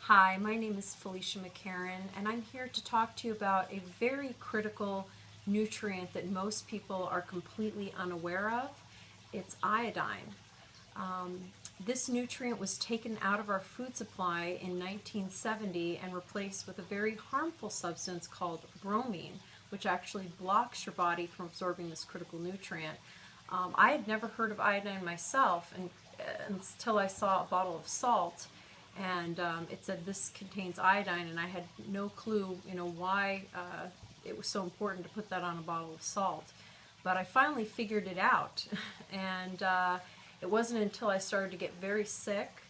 Hi, my name is Felicia McCarran, and I'm here to talk to you about a very critical nutrient that most people are completely unaware of. It's iodine. Um, this nutrient was taken out of our food supply in 1970 and replaced with a very harmful substance called bromine, which actually blocks your body from absorbing this critical nutrient. I had never heard of iodine myself until I saw a bottle of salt, and it said this contains iodine, and I had no clue, why it was so important to put that on a bottle of salt. But I finally figured it out, and it wasn't until I started to get very sick,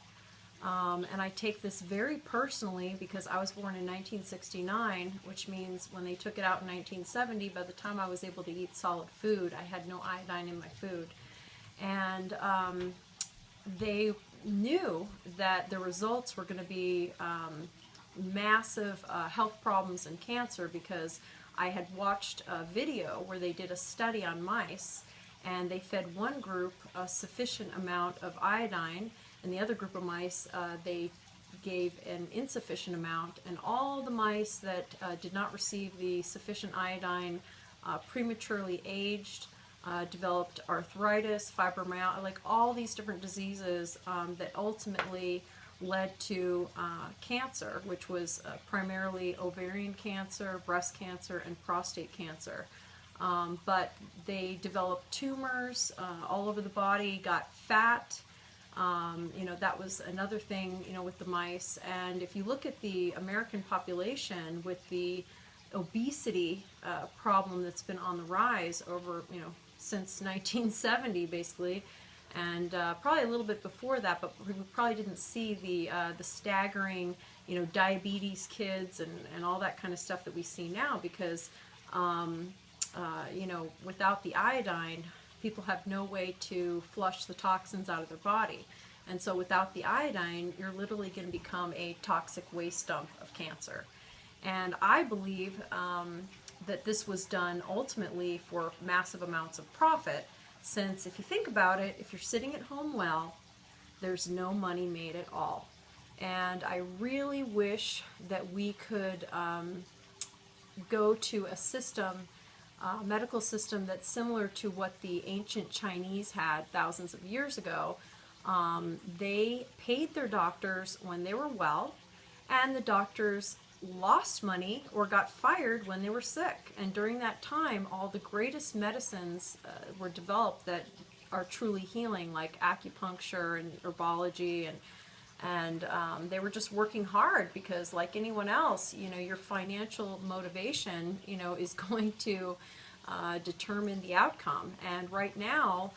and I take this very personally because I was born in 1969, which means when they took it out in 1970, by the time I was able to eat solid food, I had no iodine in my food. And they knew that the results were going to be massive health problems and cancer, because I had watched a video where they did a study on mice, and they fed one group a sufficient amount of iodine, and the other group of mice they gave an insufficient amount, and all the mice that did not receive the sufficient iodine prematurely aged, developed arthritis, fibromyalgia, like all these different diseases that ultimately led to cancer, which was primarily ovarian cancer, breast cancer, and prostate cancer. But they developed tumors all over the body, got fat. That was another thing, with the mice. And if you look at the American population with the obesity problem that's been on the rise over, since 1970, basically, and probably a little bit before that, but we probably didn't see the staggering, diabetes kids and all that kind of stuff that we see now, because without the iodine, people have no way to flush the toxins out of their body. And so without the iodine, you're literally going to become a toxic waste dump of cancer. And I believe that this was done ultimately for massive amounts of profit, since if you think about it, if you're sitting at home well, there's no money made at all. And I really wish that we could go to a system, medical system, that's similar to what the ancient Chinese had thousands of years ago. They paid their doctors when they were well, and the doctors lost money or got fired when they were sick. And during that time, all the greatest medicines were developed that are truly healing, like acupuncture and herbology, and they were just working hard, because like anyone else, your financial motivation, is going to determine the outcome. And right now,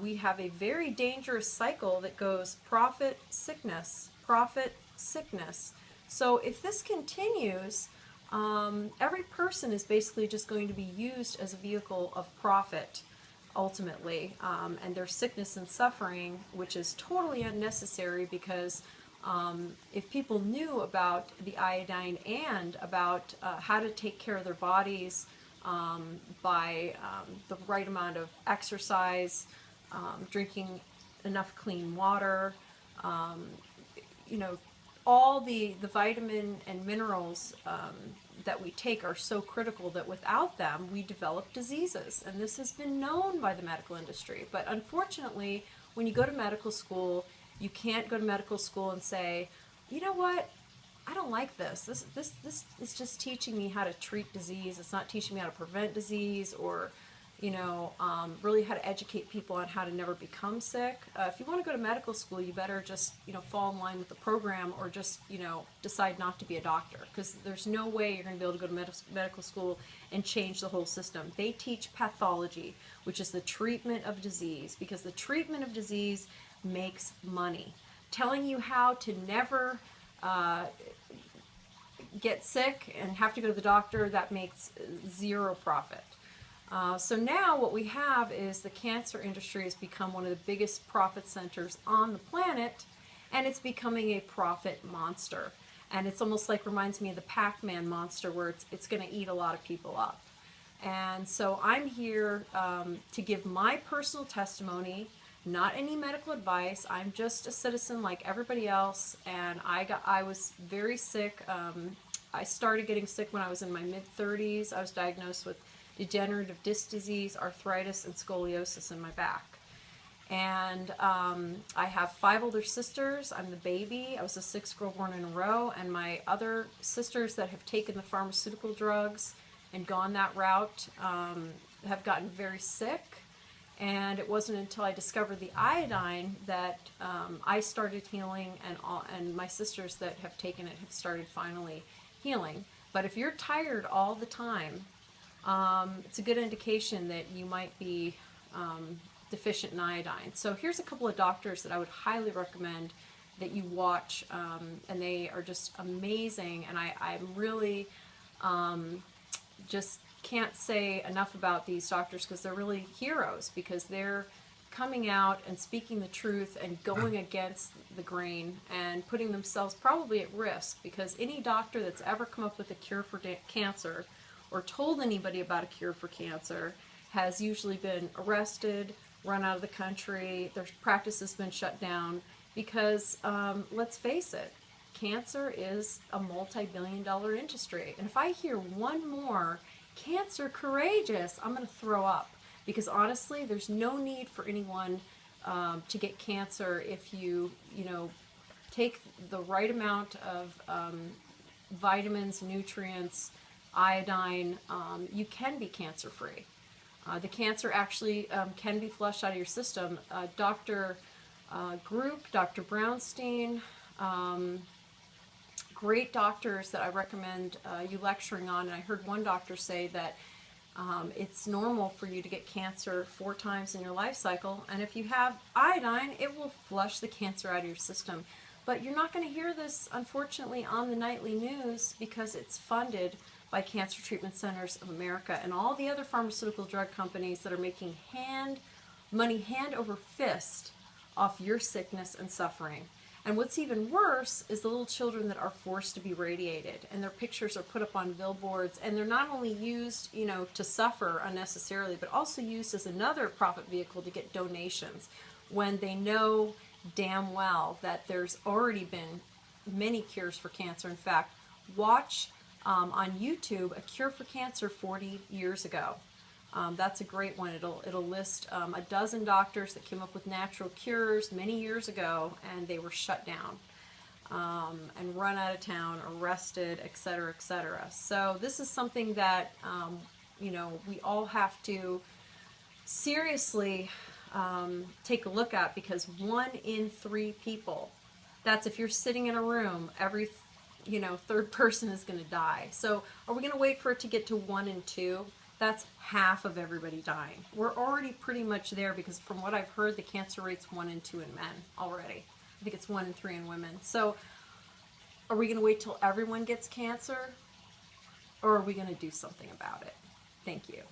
we have a very dangerous cycle that goes profit, sickness, profit, sickness. So if this continues, every person is basically just going to be used as a vehicle of profit, ultimately, and their sickness and suffering, which is totally unnecessary, because if people knew about the iodine and about how to take care of their bodies by the right amount of exercise, drinking enough clean water, all the vitamin and minerals that we take are so critical that without them we develop diseases. And this has been known by the medical industry. But unfortunately, when you go to medical school, you can't go to medical school and say, you know what, I don't like this. This is just teaching me how to treat disease. It's not teaching me how to prevent disease, or really how to educate people on how to never become sick. If you want to go to medical school, you better just, fall in line with the program, or just, decide not to be a doctor, because there's no way you're going to be able to go to medical school and change the whole system. They teach pathology, which is the treatment of disease, because the treatment of disease makes money. Telling you how to never get sick and have to go to the doctor, that makes zero profit. So now what we have is the cancer industry has become one of the biggest profit centers on the planet, and it's becoming a profit monster. And it's almost like, reminds me of the Pac-Man monster, where it's going to eat a lot of people up. And so I'm here to give my personal testimony not any medical advice. I'm just a citizen like everybody else, and I was very sick. I started getting sick when I was in my mid-30s. I was diagnosed with degenerative disc disease, arthritis, and scoliosis in my back. And I have 5 older sisters. I'm the baby. I was the 6th girl born in a row, and my other sisters that have taken the pharmaceutical drugs and gone that route have gotten very sick. And it wasn't until I discovered the iodine that I started healing, and my sisters that have taken it have started finally healing. But if you're tired all the time, it's a good indication that you might be deficient in iodine. So here's a couple of doctors that I would highly recommend that you watch, and they are just amazing, and I'm really just can't say enough about these doctors, because they're really heroes, because they're coming out and speaking the truth and going against the grain and putting themselves probably at risk, because any doctor that's ever come up with a cure for cancer or told anybody about a cure for cancer has usually been arrested, run out of the country, their practice has been shut down, because let's face it, cancer is a multi-billion-dollar industry. And if I hear one more cancer courageous, I'm going to throw up, because honestly, there's no need for anyone to get cancer if you take the right amount of vitamins, nutrients, iodine. You can be cancer free. The cancer actually can be flushed out of your system. Dr. Group, Dr. Brownstein, great doctors that I recommend you lecturing on. And I heard one doctor say that it's normal for you to get cancer 4 times in your life cycle, and if you have iodine, it will flush the cancer out of your system. But you're not going to hear this, unfortunately, on the nightly news, because it's funded by Cancer Treatment Centers of America and all the other pharmaceutical drug companies that are making money hand over fist off your sickness and suffering. And what's even worse is the little children that are forced to be radiated, and their pictures are put up on billboards, and they're not only used, to suffer unnecessarily, but also used as another profit vehicle to get donations, when they know damn well that there's already been many cures for cancer. In fact, watch on YouTube A Cure for Cancer 40 years ago. That's a great one. It'll list a dozen doctors that came up with natural cures many years ago, and they were shut down and run out of town, arrested, etc., etc. So this is something that we all have to seriously take a look at, because 1 in 3 people, that's if you're sitting in a room, every 3rd person is going to die. So are we going to wait for it to get to 1 in 2? That's half of everybody dying. We're already pretty much there, because from what I've heard, the cancer rate's 1 in 2 in men already. I think it's 1 in 3 in women. So are we going to wait till everyone gets cancer, or are we going to do something about it? Thank you.